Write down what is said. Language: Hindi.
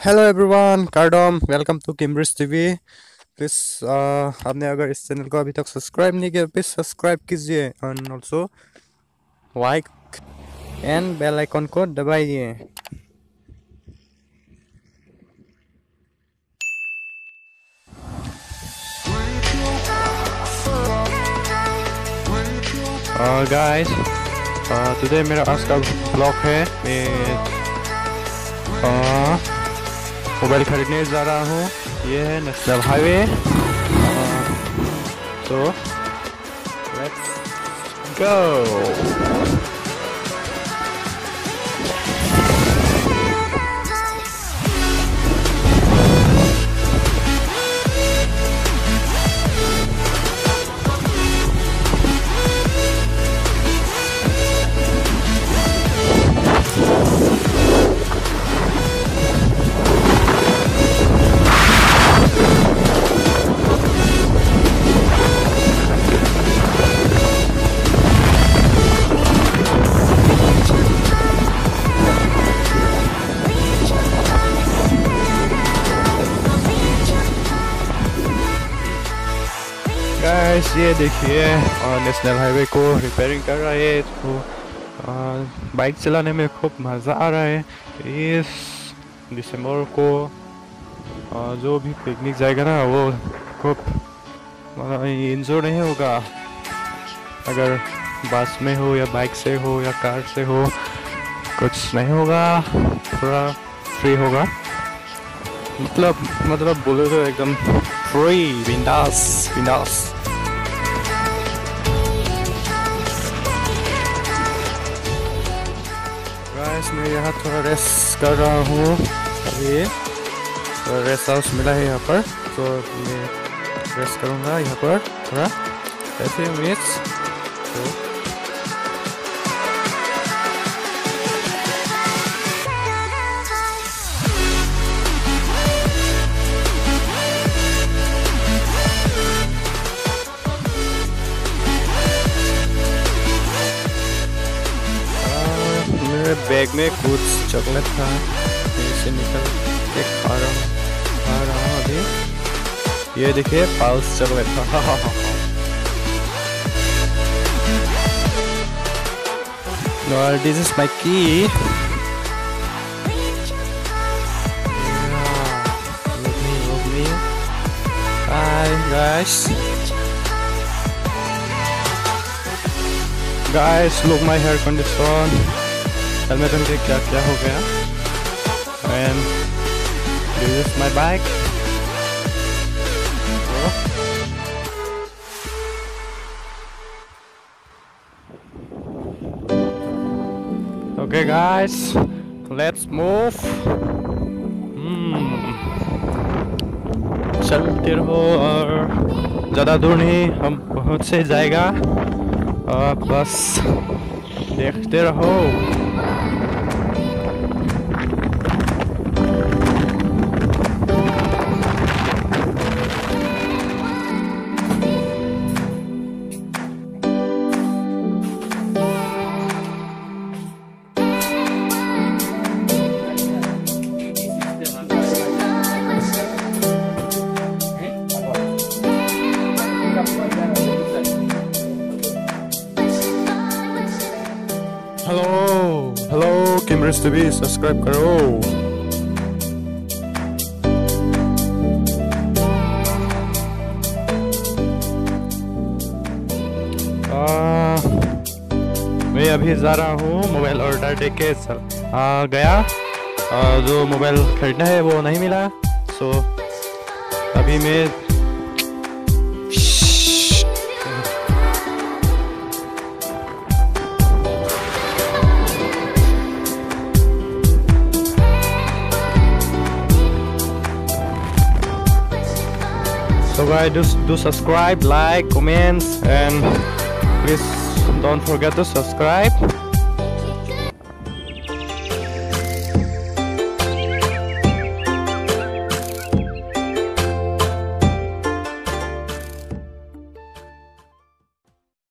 हेलो एवरीवन, कार्डम welcome to Kimbridge TV. Please आपने अगर इस चैनल को अभी तक सब्सक्राइब नहीं किया प्लीज़ सब्सक्राइब कीजिए and also like and bell icon को दबाइए। गाइस, टुडे मेरा आज का ब्लॉग है। मैं मोबाइल खरीदने जा रहा हूँ। ये है नेशनल हाईवे। तो लेट्स गो। गाइस, ये देखिए नेशनल हाईवे को रिपेयरिंग कर रहा है। तो बाइक चलाने में खूब मज़ा आ रहा है। इस दिसंबर को जो भी पिकनिक जाएगा ना वो खूब इंजॉय नहीं होगा। अगर बस में हो या बाइक से हो या कार से हो कुछ नहीं होगा, थोड़ा फ्री होगा। मतलब बोले तो एकदम फ्री, बिंदास बिंदास। गाइस, मैं यहाँ थोड़ा रेस्ट कर रहा हूँ। अभी रेस्ट हाउस मिला है यहाँ पर, तो मैं रेस्ट करूँगा यहाँ पर थोड़ा 30 मिनट्स। तो मेरे बैग में कुछ चॉकलेट था, इसे निकल के खा रहा हूँ अभी। ये देखिए, पाउच चॉकलेट था। Well, this is my key. Look me. Bye, guys. Guys, look my hair condition. Helmet में क्या क्या हो गया। And this is my bike. Okay guys, let's move. चलते रहो और ज़्यादा दूर नहीं, हम पहुँच से जाएगा। बस देखते रहो। हेलो किम्ब्रिज टीवी, सब्सक्राइब करो। मैं अभी जा रहा हूँ मोबाइल ऑर्डर देके गया। जो मोबाइल खरीदना है वो नहीं मिला, सो अभी मैं So guys, do subscribe, like, comments, and please don't forget to subscribe.